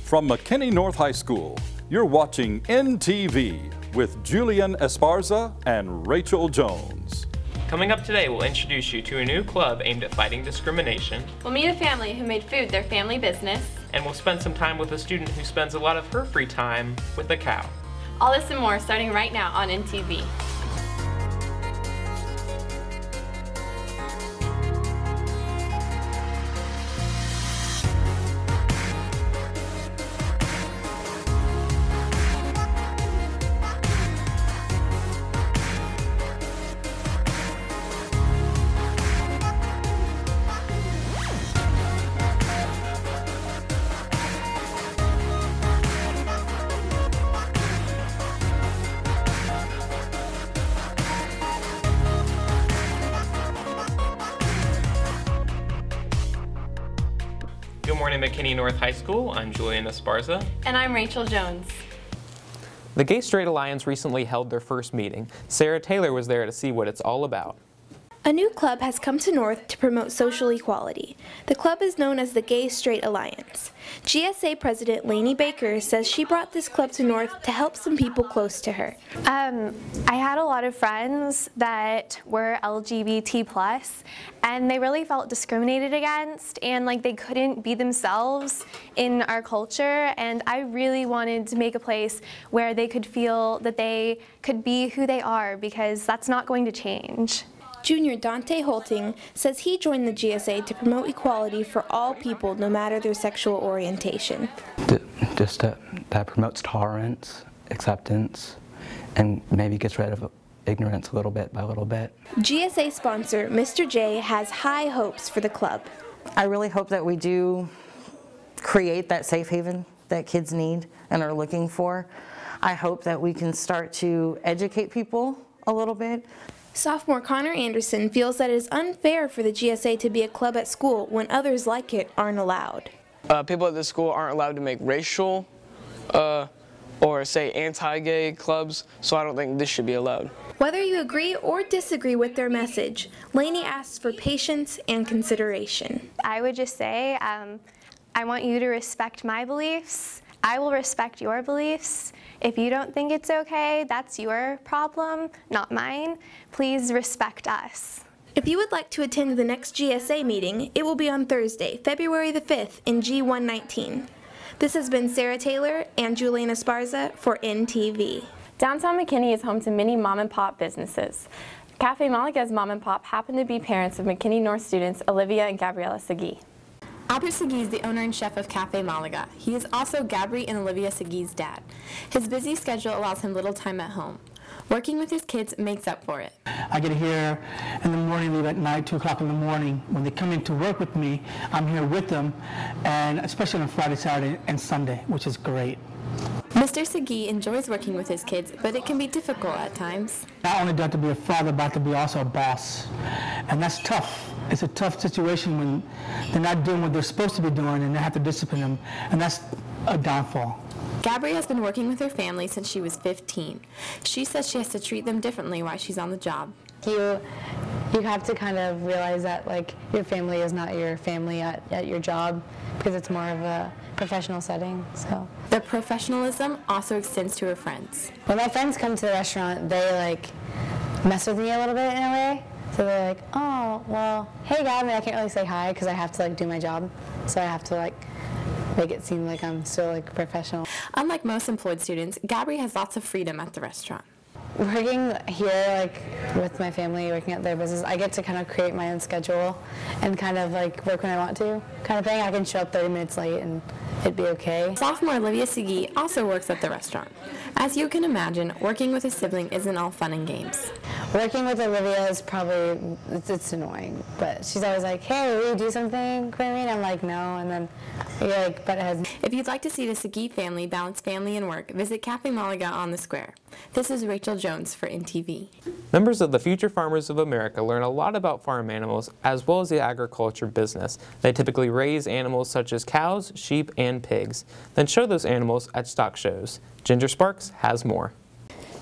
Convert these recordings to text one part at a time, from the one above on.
From McKinney North High School, you're watching NTV with Julian Esparza and Rachel Jones. Coming up today, we'll introduce you to a new club aimed at fighting discrimination. We'll meet a family who made food their family business. And we'll spend some time with a student who spends a lot of her free time with a cow. All this and more starting right now on NTV. Good morning, McKinney North High School. I'm Julian Esparza. And I'm Rachel Jones. The Gay Straight Alliance recently held their first meeting. Sarah Taylor was there to see what it's all about. A new club has come to North to promote social equality. The club is known as the Gay Straight Alliance. GSA President Lainey Baker says she brought this club to North to help some people close to her. I had a lot of friends that were LGBT+, and they really felt discriminated against, and like they couldn't be themselves in our culture, and I really wanted to make a place where they could feel that they could be who they are, because that's not going to change. Junior Dante Holting says he joined the GSA to promote equality for all people, no matter their sexual orientation. Just that promotes tolerance, acceptance, and maybe gets rid of ignorance little bit by little bit. GSA sponsor Mr. J has high hopes for the club. I really hope that we do create that safe haven that kids need and are looking for. I hope that we can start to educate people a little bit. Sophomore Connor Anderson feels that it is unfair for the GSA to be a club at school when others like it aren't allowed. People at this school aren't allowed to make racial or say anti-gay clubs, so I don't think this should be allowed. Whether you agree or disagree with their message, Lainey asks for patience and consideration. I would just say, I want you to respect my beliefs. I will respect your beliefs. If you don't think it's okay, that's your problem, not mine. Please respect us. If you would like to attend the next GSA meeting, it will be on Thursday, February the 5th in G119. This has been Sarah Taylor and Julian Esparza for NTV. Downtown McKinney is home to many mom and pop businesses. Cafe Malaga's mom and pop happen to be parents of McKinney North students Olivia and Gabriella Segui. Albert Segui is the owner and chef of Cafe Malaga. He is also Gabri and Olivia Segui's dad. His busy schedule allows him little time at home. Working with his kids makes up for it. I get here in the morning, leave at night, 2 o'clock in the morning. When they come in to work with me, I'm here with them, and especially on Friday, Saturday, and Sunday, which is great. Mr. Segui enjoys working with his kids, but it can be difficult at times. Not only do I have to be a father, but I have to be also a boss. And that's tough. It's a tough situation when they're not doing what they're supposed to be doing and they have to discipline them, and that's a downfall. Gabri has been working with her family since she was 15. She says she has to treat them differently while she's on the job. You have to kind of realize that like your family is not your family at your job, because it's more of a professional setting. So the professionalism also extends to her friends. When my friends come to the restaurant, they like mess with me a little bit in a way. So they're like, oh, well, hey, Gabby, I can't really say hi because I have to like do my job. So I have to like make it seem like I'm still like professional. Unlike most employed students, Gabri has lots of freedom at the restaurant. Working here, like with my family, working at their business, I get to kind of create my own schedule and kind of like work when I want to, kind of thing. I can show up 30 minutes late and it'd be okay. Sophomore Olivia Segui also works at the restaurant. As you can imagine, working with a sibling isn't all fun and games. Working with Olivia is probably, it's annoying, but she's always like, hey, will you do something for me? And I'm like, no, and then you're like, butt heads. If you'd like to see the Segui family balance family and work, visit Cafe Malaga on the Square. This is Rachel Jones for NTV. Members of the Future Farmers of America learn a lot about farm animals as well as the agriculture business. They typically raise animals such as cows, sheep, and pigs, then show those animals at stock shows. Ginger Sparks has more.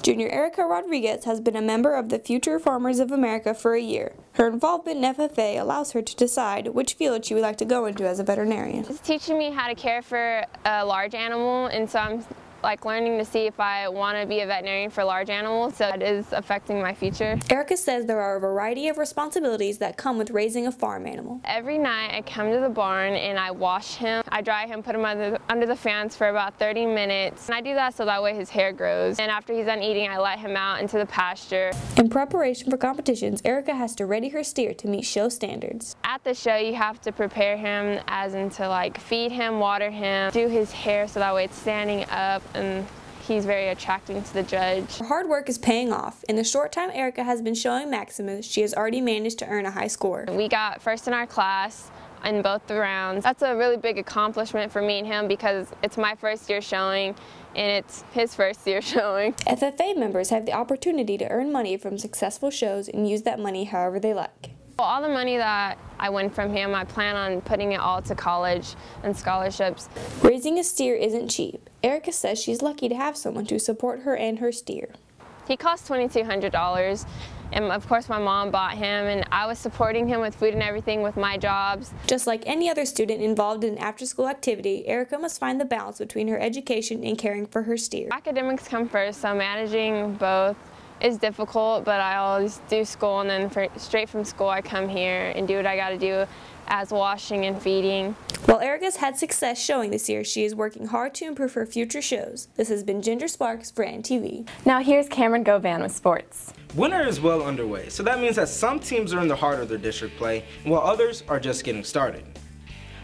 Junior Erica Rodriguez has been a member of the Future Farmers of America for a year. Her involvement in FFA allows her to decide which field she would like to go into as a veterinarian. It's teaching me how to care for a large animal, and so I'm learning to see if I want to be a veterinarian for large animals, so it is affecting my future. Erica says there are a variety of responsibilities that come with raising a farm animal. Every night I come to the barn and I wash him, I dry him, put him under the fans for about 30 minutes. And I do that so that way his hair grows. And after he's done eating, I let him out into the pasture. In preparation for competitions, Erica has to ready her steer to meet show standards. At the show, you have to prepare him as in to feed him, water him, do his hair so that way it's standing up, and he's very attracting to the judge. Her hard work is paying off. In the short time Erica has been showing Maximus, she has already managed to earn a high score. We got first in our class in both the rounds. That's a really big accomplishment for me and him because it's my first year showing and it's his first year showing. FFA members have the opportunity to earn money from successful shows and use that money however they like. All the money that I win from him, I plan on putting it all to college and scholarships. Raising a steer isn't cheap. Erica says she's lucky to have someone to support her and her steer. He cost $2,200, and of course my mom bought him, and I was supporting him with food and everything with my jobs. Just like any other student involved in an after-school activity, Erica must find the balance between her education and caring for her steer. Academics come first, so managing both is difficult, but I always do school, and then straight from school I come here and do what I got to do as washing and feeding. While Erica's had success showing this year, she is working hard to improve her future shows. This has been Ginger Sparks for NTV. Now here's Cameron Govan with sports. Winter is well underway, so that means that some teams are in the heart of their district play, while others are just getting started.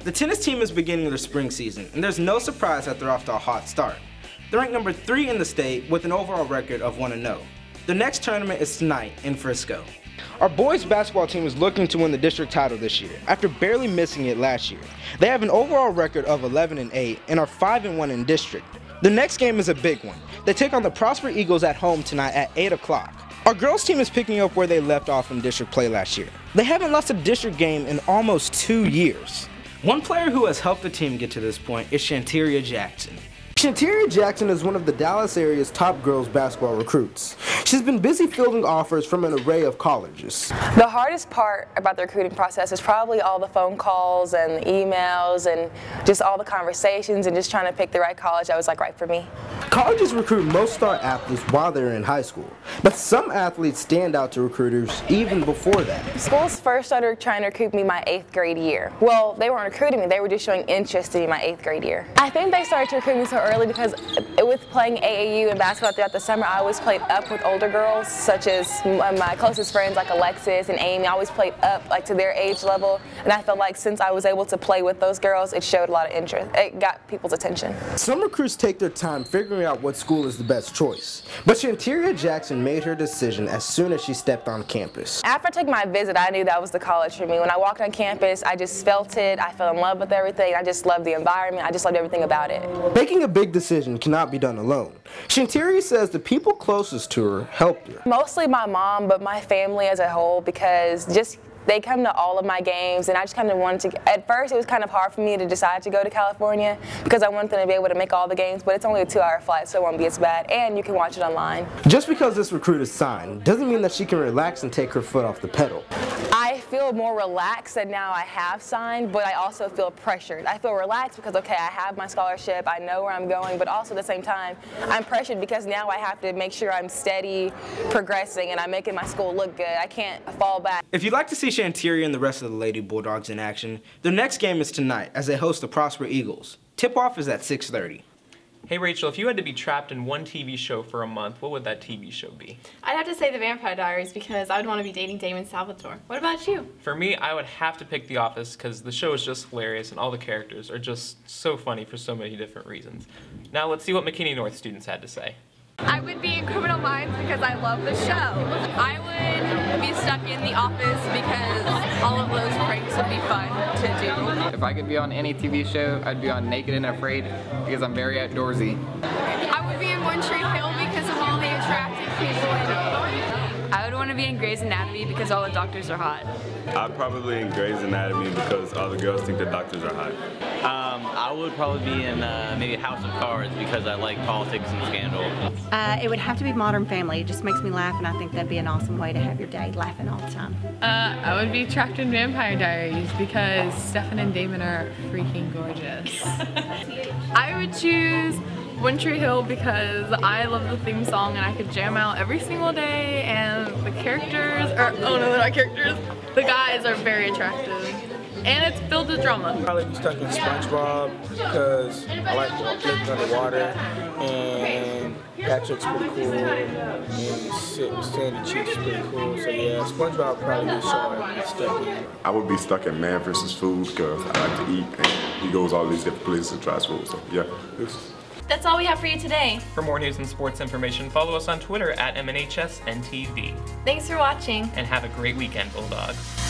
The tennis team is beginning their spring season, and there's no surprise that they're off to a hot start. They're ranked number 3 in the state with an overall record of 1-0. The next tournament is tonight in Frisco. Our boys basketball team is looking to win the district title this year, after barely missing it last year. They have an overall record of 11-8 and are 5-1 in district. The next game is a big one. They take on the Prosper Eagles at home tonight at 8 o'clock. Our girls team is picking up where they left off in district play last year. They haven't lost a district game in almost 2 years. One player who has helped the team get to this point is Shanteria Jackson. Shanteria Jackson is one of the Dallas area's top girls basketball recruits. She's been busy fielding offers from an array of colleges. The hardest part about the recruiting process is probably all the phone calls and emails and just all the conversations and just trying to pick the right college that was right for me. Colleges recruit most star athletes while they're in high school, but some athletes stand out to recruiters even before that. Schools first started trying to recruit me my 8th grade year. Well, they weren't recruiting me, they were just showing interest in me my 8th grade year. I think they started to recruit me so early because with playing AAU and basketball throughout the summer, I always played up with older girls, such as my closest friends like Alexis and Amy. I always played up to their age level, and I felt like since I was able to play with those girls, it showed a lot of interest. It got people's attention. Some recruits take their time figuring out what school is the best choice, but Shanteria Jackson made her decision as soon as she stepped on campus. After I took my visit, I knew that was the college for me. When I walked on campus, I just felt it. I fell in love with everything. I just loved the environment. I just loved everything about it. Making a big decision cannot be done alone. Shanteria says the people closest to her helped her. Mostly my mom, but my family as a whole, because they come to all of my games, and I just kind of wanted to, at first it was kind of hard for me to decide to go to California because I wanted them to be able to make all the games, but it's only a 2-hour flight, so it won't be as bad, and you can watch it online. Just because this recruit is signed doesn't mean that she can relax and take her foot off the pedal. I feel more relaxed that now I have signed, but I also feel pressured. I feel relaxed because, okay, I have my scholarship, I know where I'm going, but also at the same time, I'm pressured because now I have to make sure I'm steady, progressing, and I'm making my school look good. I can't fall back. If you'd like to see Shanteria and the rest of the Lady Bulldogs in action, their next game is tonight as they host the Prosper Eagles. Tip-off is at 6:30. Hey Rachel, if you had to be trapped in one TV show for a month, what would that TV show be? I'd have to say The Vampire Diaries because I would want to be dating Damon Salvatore. What about you? For me, I would have to pick The Office because the show is just hilarious and all the characters are just so funny for so many different reasons. Now let's see what McKinney North students had to say. I would be in Criminal Minds because I love the show. I would be stuck in The Office because all of those pranks would be fun to do. If I could be on any TV show, I'd be on Naked and Afraid because I'm very outdoorsy. I would be in One Tree Hill because of all the attractive people in it. I would want to be in Grey's Anatomy because all the doctors are hot. I'd probably in Grey's Anatomy because all the girls think the doctors are hot. I would probably be in maybe House of Cards because I like politics and scandal. It would have to be Modern Family. It just makes me laugh, and I think that'd be an awesome way to have your day laughing all the time. I would be trapped in Vampire Diaries because Stefan and Damon are freaking gorgeous. I would choose One Tree Hill because I love the theme song and I could jam out every single day, and the characters, or oh no, they're not characters, the guys are very attractive. And it's filled with drama. I'd probably be stuck in SpongeBob because I like living underwater, and Patrick's pretty cool, and Sandy Cheeks is pretty cool. So yeah, SpongeBob would probably be short stuck in. I would be stuck in Man vs. Food because I like to eat, and he goes all these different places and tries food. So yeah. That's all we have for you today. For more news and sports information, follow us on Twitter at MNHSNTV. Thanks for watching. And have a great weekend, Bulldogs.